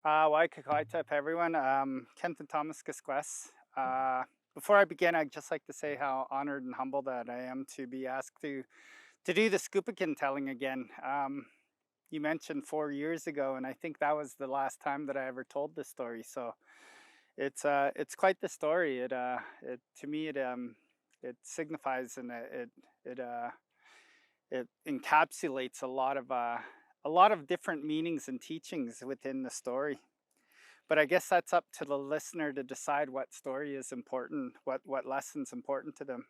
Skú7pecen, everyone. Kenthen Thomas Skú7pecen. Before I begin, I'd just like to say how honored and humbled that I am to be asked to do the Skú7pecen telling again. You mentioned 4 years ago, and I think that was the last time that I ever told this story. So it's quite the story. It to me it signifies and it encapsulates a lot of different meanings and teachings within the story. But I guess that's up to the listener to decide what story is important, what lesson's important to them.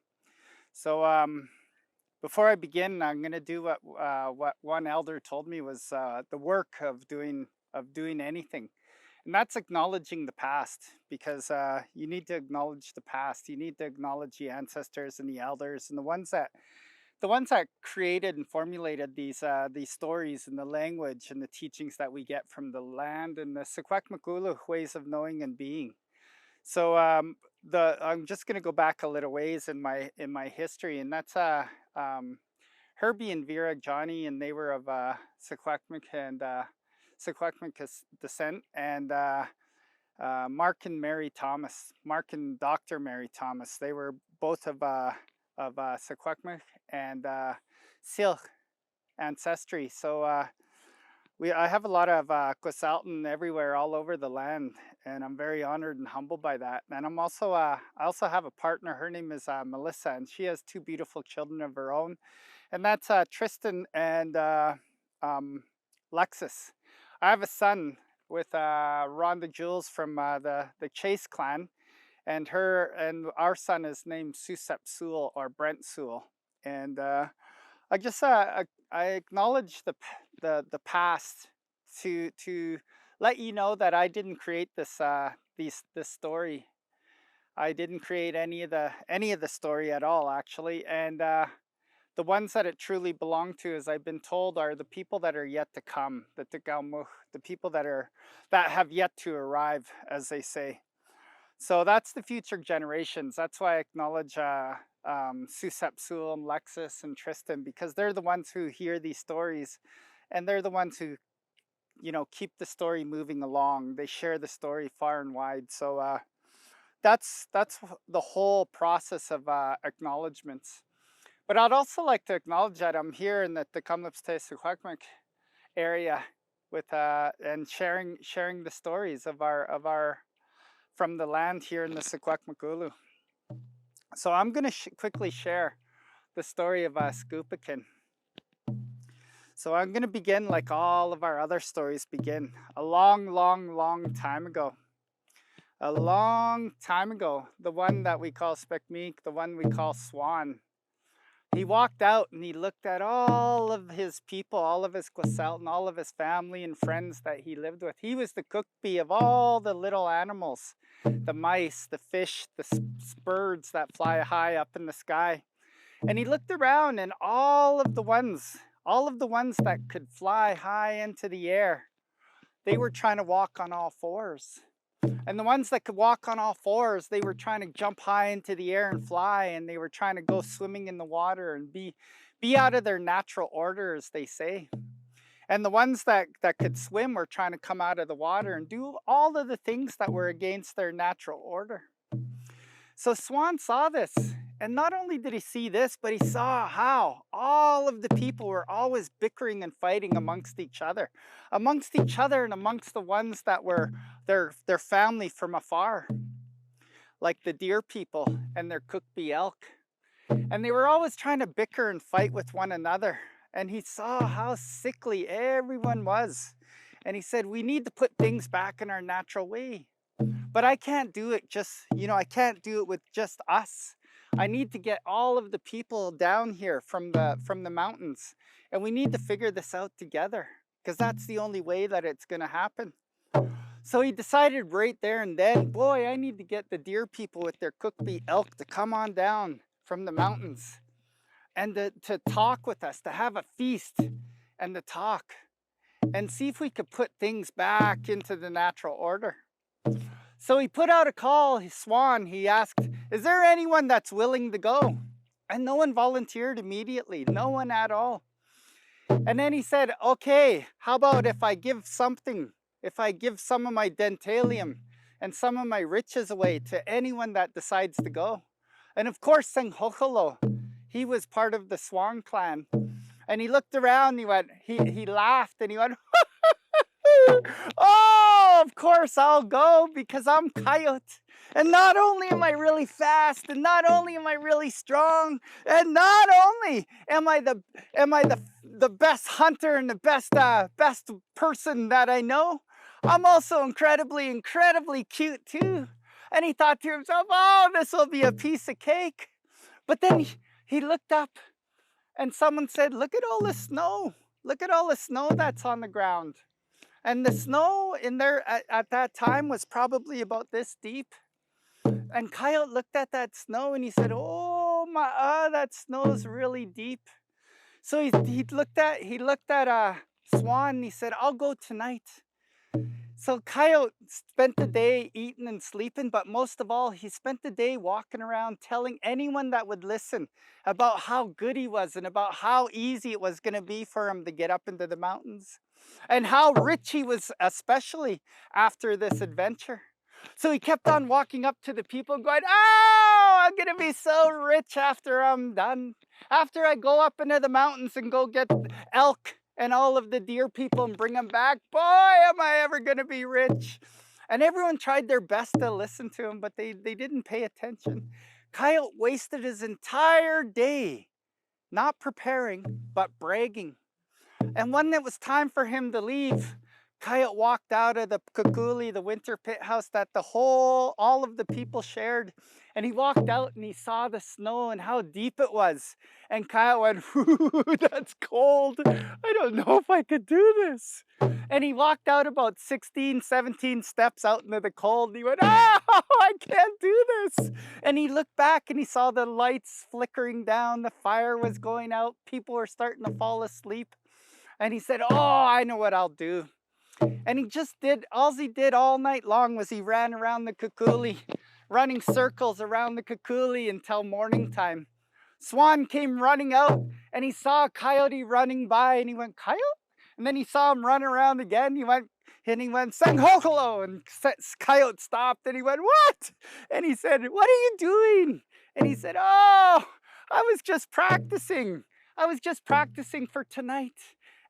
So before I begin, I'm going to do what one elder told me was the work of doing anything, and that's acknowledging the past, because you need to acknowledge the past. You need to acknowledge the ancestors and the elders and the ones that created and formulated these stories and the language and the teachings that we get from the land and the Secwepemc ways of knowing and being. So the I'm just going to go back a little ways in my history, and that's Herbie and Vera Johnny, and they were of Secwepemc and Secwepemc descent, and Mark and Mary Thomas, Mark and Dr. Mary Thomas. They were both of Secwepemc and Syilx ancestry. So I have a lot of Qwelminte everywhere, all over the land, and I'm very honored and humbled by that. And I'm also I also have a partner. Her name is Melissa, and she has two beautiful children of her own, and that's Tristan and Lexus. I have a son with Rhonda Jules from the Chase clan, and our son is named Stseptékwlls, or Brent Sewell. And I just I acknowledge the past to let you know that I didn't create this story. I didn't create any of the story at all, actually. And the ones that it truly belonged to, as I've been told, are the people that are yet to come, the people that have yet to arrive, as they say. So that's the future generations. That's why I acknowledge Stseptékwlls and Lexus and Tristan, because they're the ones who hear these stories, and they're the ones who, keep the story moving along. They share the story far and wide. So that's the whole process of acknowledgements. But I'd also like to acknowledge that I'm here in the Qwelminte Secwepemc area with and sharing the stories of our from the land here in the Secwepemc. So I'm going to quickly share the story of Skú7pecen. So I'm going to begin like all of our other stories begin, a long time ago. A long time ago, the one that we call Specmeek, the one we call Swan. He walked out and he looked at all of his people, all of his Qwelminte, all of his family and friends that he lived with. He was the cookbee of all the little animals, the mice, the fish, the birds that fly high up in the sky. And he looked around, and all of the ones that could fly high into the air, they were trying to walk on all fours. And the ones that could walk on all fours, they were trying to jump high into the air and fly, and they were trying to go swimming in the water and be out of their natural order, as they say. And the ones that could swim were trying to come out of the water and do all of the things that were against their natural order. So Swan saw this, and not only did he see this, but he saw how all of the people were always bickering and fighting amongst each other and amongst the ones that were their family from afar, like the deer people and their cookbee elk. And they were always trying to bicker and fight with one another. And he saw how sickly everyone was. And he said, we need to put things back in our natural way. But I can't do it I can't do it with just us. I need to get all of the people down here from the mountains, and we need to figure this out together, because that's the only way that it's going to happen. So he decided right there and then, boy, I need to get the deer people with their cookbee elk to come on down from the mountains and to talk with us, to have a feast and to talk and see if we could put things back into the natural order. So he put out a call, Swan. He asked, is there anyone that's willing to go? And no one volunteered immediately, no one at all. And then he said, okay, how about if I give something if I give some of my dentalium and some of my riches away to anyone that decides to go. And of course, Senghocholo, he was part of the Swan clan. And he looked around, he laughed and he went, oh, of course I'll go because I'm Coyote. And not only am I really fast, and not only am I really strong, and not only am I the best hunter and the best person that I know, I'm also incredibly cute too. And he thought to himself, oh, this will be a piece of cake. But then he looked up and someone said, look at all the snow. Look at all the snow that's on the ground. And the snow in there at that time was probably about this deep. And Coyote looked at that snow and he said, oh my, that snow is really deep. So he looked at Swan and he said, I'll go tonight. So Coyote spent the day eating and sleeping, but most of all, he spent the day walking around telling anyone that would listen about how good he was and about how easy it was going to be for him to get up into the mountains and how rich he was, especially after this adventure. So he kept on walking up to the people and going, oh, I'm going to be so rich after I'm done. After I go up into the mountains and go get elk and all of the deer people and bring them back, boy, am I ever going to be rich. And everyone tried their best to listen to him, but they didn't pay attention. Coyote wasted his entire day not preparing, but bragging. And when it was time for him to leave, Coyote walked out of the kukuli, the winter pit house that all of the people shared. And he walked out and he saw the snow and how deep it was. And Coyote went, ooh, that's cold. I don't know if I could do this. And he walked out about 16, 17 steps out into the cold. And he went, oh, I can't do this. And he looked back and he saw the lights flickering down. The fire was going out. People were starting to fall asleep. And he said, oh, I know what I'll do. And he just did, all he did all night long was he ran around the kukuli, running circles around the kukuli until morning time. Swan came running out and he saw a coyote running by and he went, Coyote? And then he saw him run around again. He went, Senghocholo. And Coyote stopped and he went, what? And he said, what are you doing? And he said, oh, I was just practicing. I was just practicing for tonight.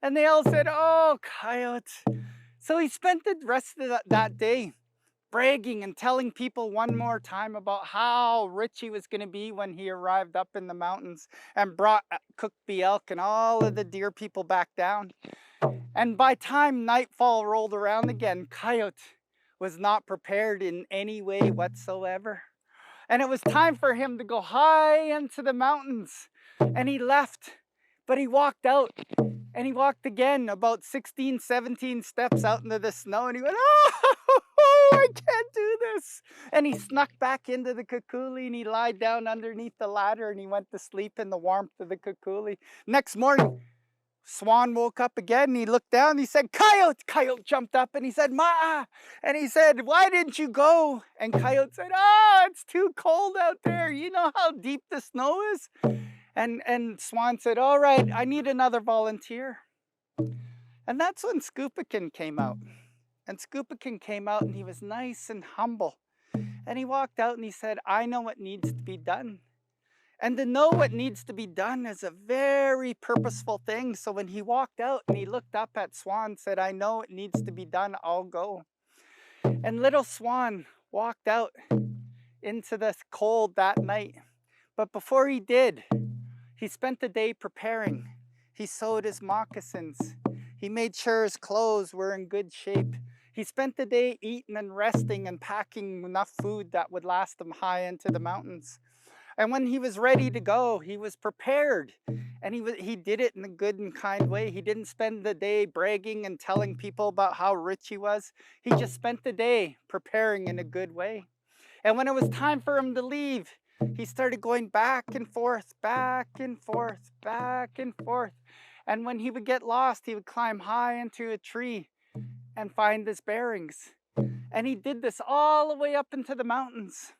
And they all said, oh, Coyote. So he spent the rest of that day bragging and telling people one more time about how rich he was going to be when he arrived up in the mountains and brought Qwelminte elk and all of the deer people back down. And by time nightfall rolled around again, Coyote was not prepared in any way whatsoever. And it was time for him to go high into the mountains. And he left, but he walked out. And he walked again about 16, 17 steps out into the snow and he went, oh, I can't do this. And he snuck back into the kukuli and he lied down underneath the ladder and he went to sleep in the warmth of the kukuli. Next morning, Swan woke up again and he looked down and he said, Coyote! Coyote jumped up and he said, Ma! And he said, why didn't you go? And Coyote said, oh, it's too cold out there. You know how deep the snow is? And Swan said, all right, I need another volunteer. And that's when Skú7pecen came out. And Skú7pecen came out and he was nice and humble. And he walked out and he said, I know what needs to be done. And to know what needs to be done is a very purposeful thing. So when he walked out and he looked up at Swan and said, I know it needs to be done, I'll go. And little Swan walked out into the cold that night. But before he did, he spent the day preparing. He sewed his moccasins. He made sure his clothes were in good shape. He spent the day eating and resting and packing enough food that would last him high into the mountains. And when he was ready to go, he was prepared. And he did it in a good and kind way. He didn't spend the day bragging and telling people about how rich he was. He just spent the day preparing in a good way. And when it was time for him to leave, he started going back and forth, back and forth, back and forth. And when he would get lost, he would climb high into a tree and find his bearings. And he did this all the way up into the mountains.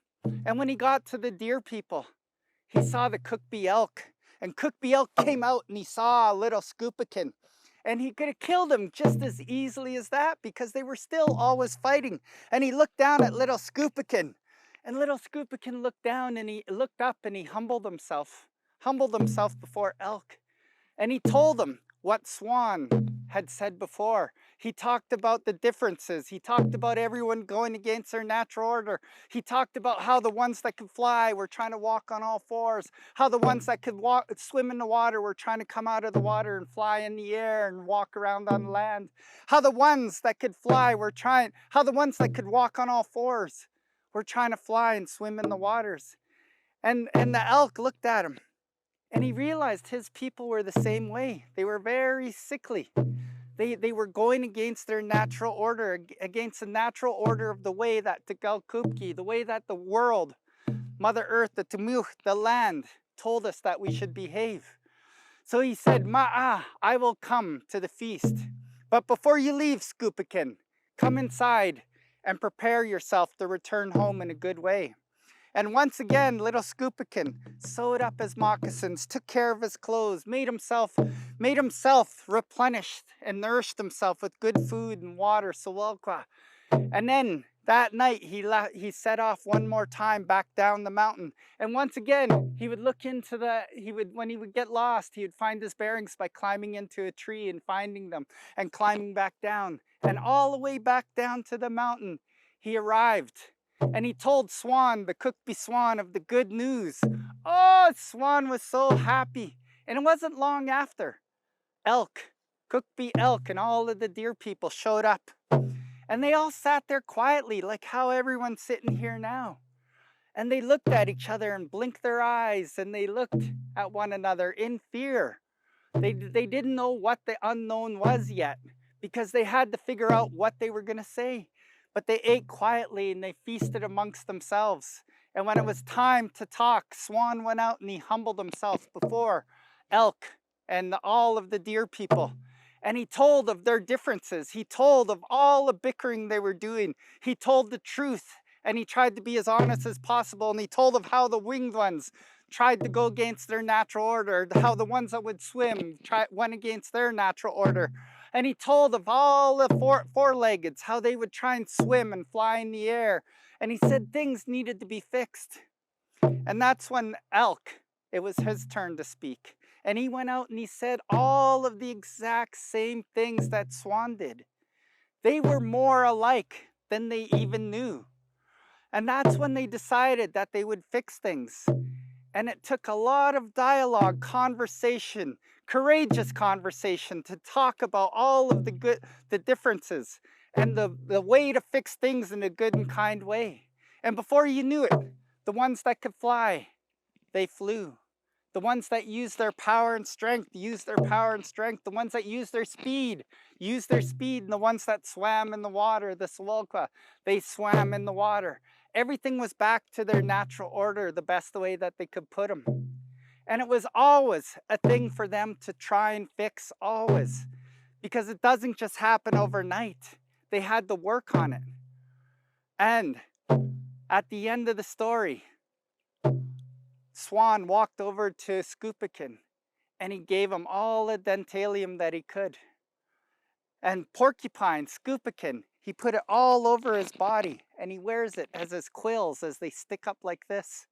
And when he got to the deer people, he saw the Qwelminte elk. And Qwelminte elk came out and he saw a little Skú7pecen. And he could have killed him just as easily as that because they were still always fighting. And he looked down at little Skú7pecen. And little Skú7pecen looked down and he looked up and he humbled himself before Elk. And he told them what Swan had said before. He talked about the differences. He talked about everyone going against their natural order. He talked about how the ones that could fly were trying to walk on all fours, how the ones that could swim in the water were trying to come out of the water and fly in the air and walk around on land, how the ones that could fly were trying, how the ones that could walk on all fours were trying to fly and swim in the waters. And the elk looked at him. And he realized his people were the same way. They were very sickly. They were going against their natural order, against the natural order of the way that the Qwelminte, the way that the world, Mother Earth, the Tmuch, the land, told us that we should behave. So he said, Ma'a, I will come to the feast. But before you leave, Skú7pecen, come inside and prepare yourself to return home in a good way. And once again, little Skú7pecen sewed up his moccasins, took care of his clothes, made himself replenished and nourished himself with good food and water, Qwelminte. And then that night he set off one more time back down the mountain. And once again, he would look into when he would get lost, he would find his bearings by climbing into a tree and finding them and climbing back down. And all the way back down to the mountain, he arrived. And he told Swan, the Qwelminte Swan, of the good news. Oh, Swan was so happy. And it wasn't long after. Qwelminte elk, and all of the deer people showed up. And they all sat there quietly, like how everyone's sitting here now. And they looked at each other and blinked their eyes, and they looked at one another in fear. They didn't know what the unknown was yet, because they had to figure out what they were going to say. But they ate quietly and they feasted amongst themselves. And when it was time to talk, Swan went out and he humbled himself before elk and all of the deer people. And he told of their differences. He told of all the bickering they were doing. He told the truth, and he tried to be as honest as possible. And he told of how the winged ones tried to go against their natural order, how the ones that would swim went against their natural order. And he told of all the four-leggeds, how they would try and swim and fly in the air. And he said things needed to be fixed. And that's when elk, it was his turn to speak. And he went out and he said all of the exact same things that Swan did. They were more alike than they even knew. And that's when they decided that they would fix things. And it took a lot of dialogue, conversation, courageous conversation to talk about all of the differences and the way to fix things in a good and kind way. And before you knew it, the ones that could fly, they flew. The ones that used their power and strength, used their power and strength. The ones that used their speed, used their speed. And the ones that swam in the water, the Qwelminte, they swam in the water. Everything was back to their natural order, the best way that they could put them. And it was always a thing for them to try and fix, always. Because it doesn't just happen overnight. They had to work on it. And at the end of the story, Swan walked over to Skú7pecen and he gave him all the dentalium that he could. And Porcupine, Skú7pecen, he put it all over his body and he wears it as his quills as they stick up like this.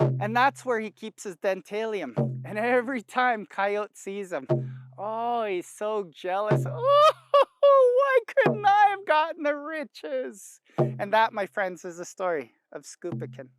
And that's where he keeps his dentalium. And every time Coyote sees him, oh, he's so jealous. Oh, why couldn't I have gotten the riches? And that, my friends, is the story of Skú7pecen.